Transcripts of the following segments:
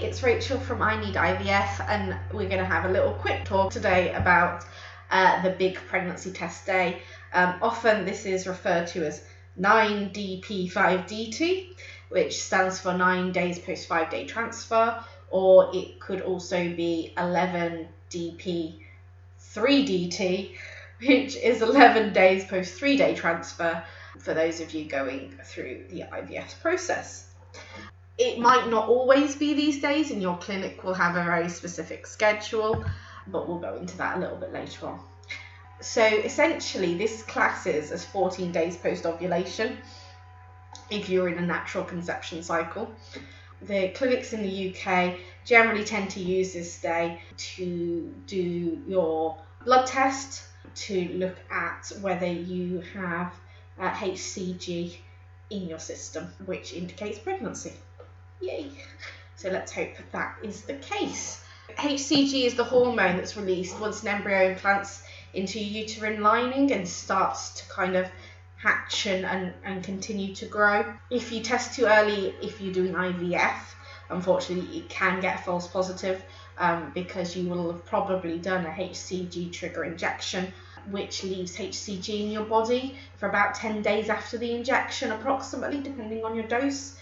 it's Rachel from I Need IVF, and we're going to have a little quick talk today about the big pregnancy test day. Often this is referred to as 9dp5dt, which stands for 9 days post 5-day transfer, or it could also be 11dp3dt, which is 11 days post 3-day transfer for those of you going through the IVF process. It might not always be these days, and your clinic will have a very specific schedule, but we'll go into that a little bit later on. So essentially this classes as 14 days post ovulation if you're in a natural conception cycle. The clinics in the UK generally tend to use this day to do your blood test, to look at whether you have HCG in your system, which indicates pregnancy. Yay! So let's hope that is the case. HCG is the hormone that's released once an embryo implants into your uterine lining and starts to kind of hatch and continue to grow. If you test too early, if you're doing IVF, unfortunately it can get false positive because you will have probably done a HCG trigger injection, which leaves HCG in your body for about 10 days after the injection, approximately, depending on your dose.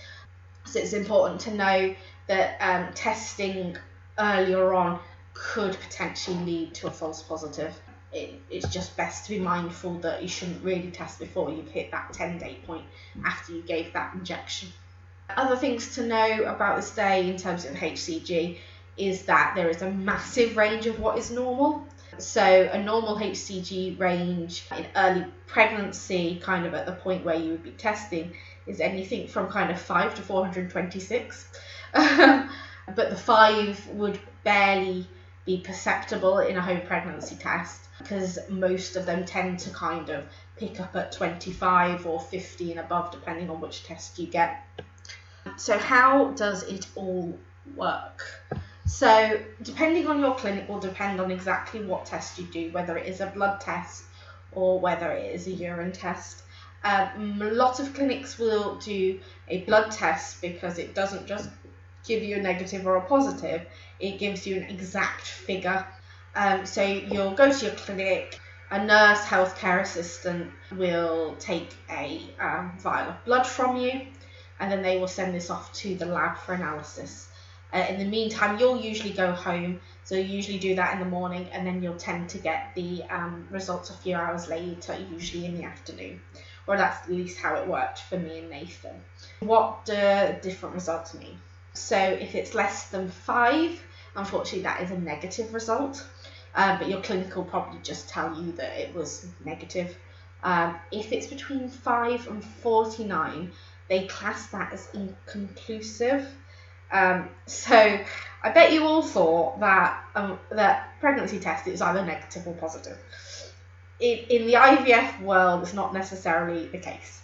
So it's important to know that testing earlier on could potentially lead to a false positive. It's just best to be mindful that you shouldn't really test before you've hit that 10-day point after you gave that injection. Other things to know about this day in terms of HCG is that there is a massive range of what is normal. So a normal HCG range in early pregnancy, kind of at the point where you would be testing, is anything from kind of 5 to 426. But the 5 would barely be perceptible in a home pregnancy test because most of them tend to kind of pick up at 25 or 50 and above, depending on which test you get. So how does it all work? So depending on your clinic will depend on exactly what test you do, whether it is a blood test or whether it is a urine test. A lot of clinics will do a blood test because it doesn't just give you a negative or a positive, it gives you an exact figure. So you'll go to your clinic, a nurse, healthcare assistant will take a vial of blood from you, and then they will send this off to the lab for analysis. In the meantime, you'll usually go home, so you usually do that in the morning, and then you'll tend to get the results a few hours later, usually in the afternoon. Or that's at least how it worked for me and Nathan. What do different results mean? So if it's less than 5, unfortunately that is a negative result, but your clinic will probably just tell you that it was negative. If it's between 5 and 49, they class that as inconclusive. So I bet you all thought that that pregnancy test is either negative or positive. In the IVF world, it's not necessarily the case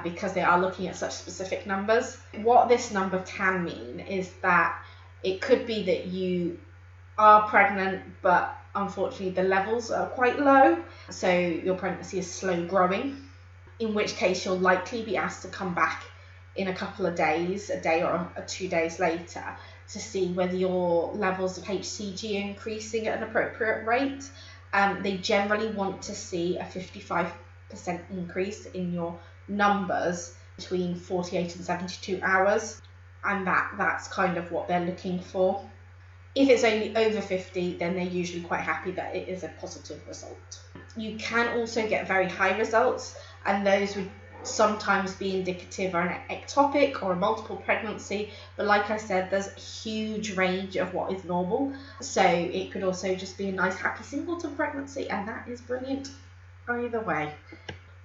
because they are looking at such specific numbers. What this number can mean is that it could be that you are pregnant, but unfortunately the levels are quite low, so your pregnancy is slow growing, in which case you'll likely be asked to come back in a couple of days, a day or 2 days later, to see whether your levels of HCG are increasing at an appropriate rate. They generally want to see a 55% increase in your numbers between 48 and 72 hours, and that's kind of what they're looking for. If it's only over 50, then they're usually quite happy that it is a positive result. You can also get very high results, and those would sometimes be indicative of an ectopic or a multiple pregnancy, but like I said, there's a huge range of what is normal, so it could also just be a nice happy singleton pregnancy, and that is brilliant either way.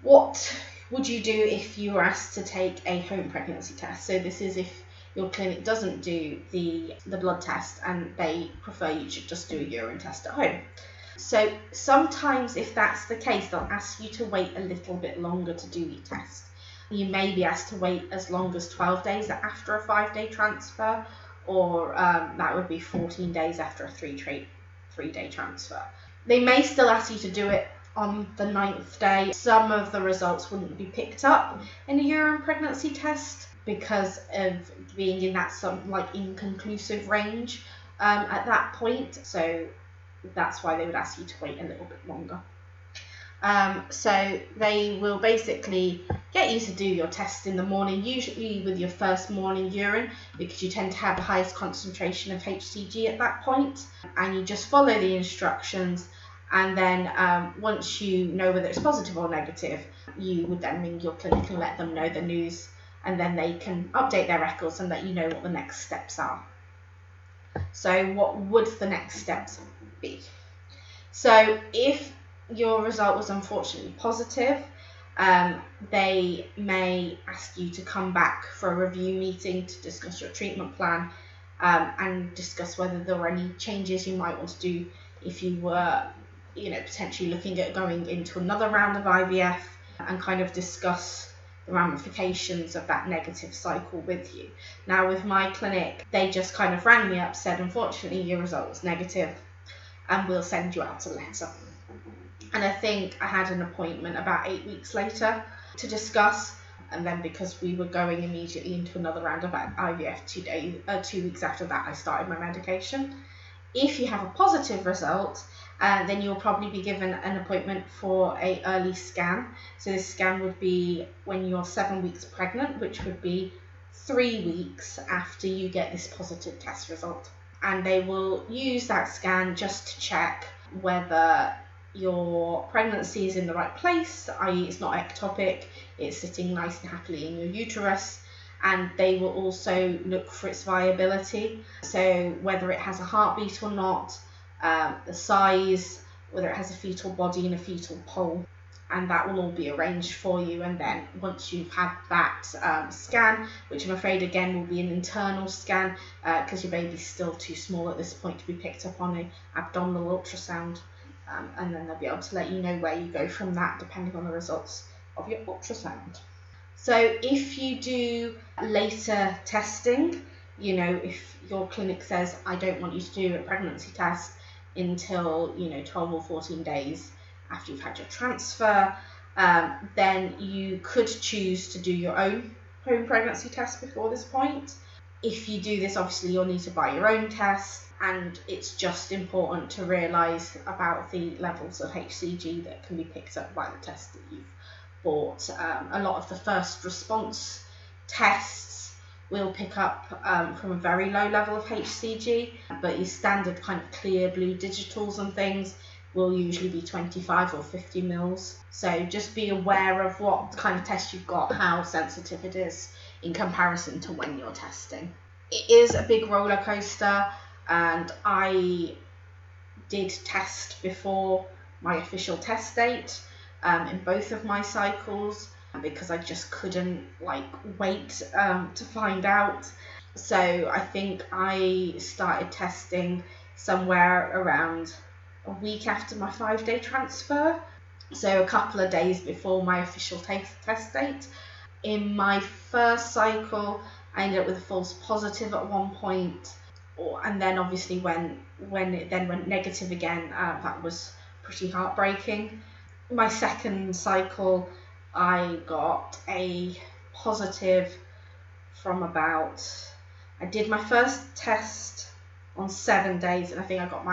What would you do if you were asked to take a home pregnancy test? So this is if your clinic doesn't do the blood test and they prefer you to just do a urine test at home. So sometimes if that's the case, they'll ask you to wait a little bit longer to do your test. You may be asked to wait as long as 12 days after a 5-day transfer, or that would be 14 days after a 3-day transfer. They may still ask you to do it on the 9th day. Some of the results wouldn't be picked up in a urine pregnancy test, because of being in that inconclusive range at that point. So that's why they would ask you to wait a little bit longer. So they will basically get you to do your test in the morning, usually with your first morning urine, because you tend to have the highest concentration of HCG at that point, and you just follow the instructions. And then once you know whether it's positive or negative, you would then ring your clinic and let them know the news, and then they can update their records and let you know what the next steps are. So what would the next steps be? So if your result was unfortunately positive, they may ask you to come back for a review meeting to discuss your treatment plan and discuss whether there were any changes you might want to do if you were, potentially looking at going into another round of IVF, and kind of discuss the ramifications of that negative cycle with you. Now, with my clinic, they just kind of rang me up, said, unfortunately, your result was negative, and we'll send you out a letter. And I think I had an appointment about 8 weeks later to discuss, and then because we were going immediately into another round of IVF 2 weeks after that, I started my medication. If you have a positive result, then you'll probably be given an appointment for an early scan. So this scan would be when you're 7 weeks pregnant, which would be 3 weeks after you get this positive test result. And they will use that scan just to check whether your pregnancy is in the right place, i.e. it's not ectopic, it's sitting nice and happily in your uterus. And they will also look for its viability, so whether it has a heartbeat or not, the size, whether it has a fetal body and a fetal pole, and that will all be arranged for you. And then once you've had that scan, which I'm afraid again will be an internal scan because your baby's still too small at this point to be picked up on an abdominal ultrasound, and then they'll be able to let you know where you go from that depending on the results of your ultrasound. So if you do later testing, if your clinic says, I don't want you to do a pregnancy test until 12 or 14 days after you've had your transfer, then you could choose to do your own home pregnancy test before this point. If you do this, obviously you'll need to buy your own test, and it's just important to realise about the levels of HCG that can be picked up by the test that you've bought. A lot of the first response tests will pick up from a very low level of HCG, but your standard kind of clear blue digitals and things will usually be 25 or 50 mils. So just be aware of what kind of test you've got, how sensitive it is in comparison to when you're testing. It is a big roller coaster, and I did test before my official test date in both of my cycles because I just couldn't wait to find out. So I think I started testing somewhere around a week after my 5-day transfer, so a couple of days before my official test date. In my first cycle, I ended up with a false positive at one point, and then obviously when it then went negative again, that was pretty heartbreaking. My second cycle, I got a positive from I did my first test on 7 days, and I think I got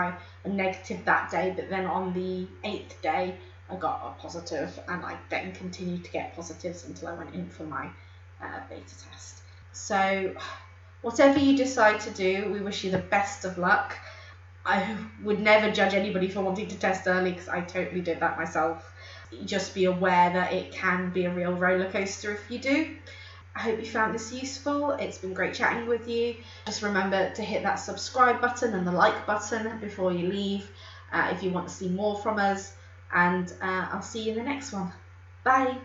a negative that day, but then on the 8th day I got a positive, and I then continued to get positives until I went in for my beta test. So whatever you decide to do, we wish you the best of luck. I would never judge anybody for wanting to test early, because I totally did that myself. Just be aware that it can be a real roller coaster if you do. I hope you found this useful. It's been great chatting with you. Just remember to hit that subscribe button and the like button before you leave if you want to see more from us, and I'll see you in the next one. Bye.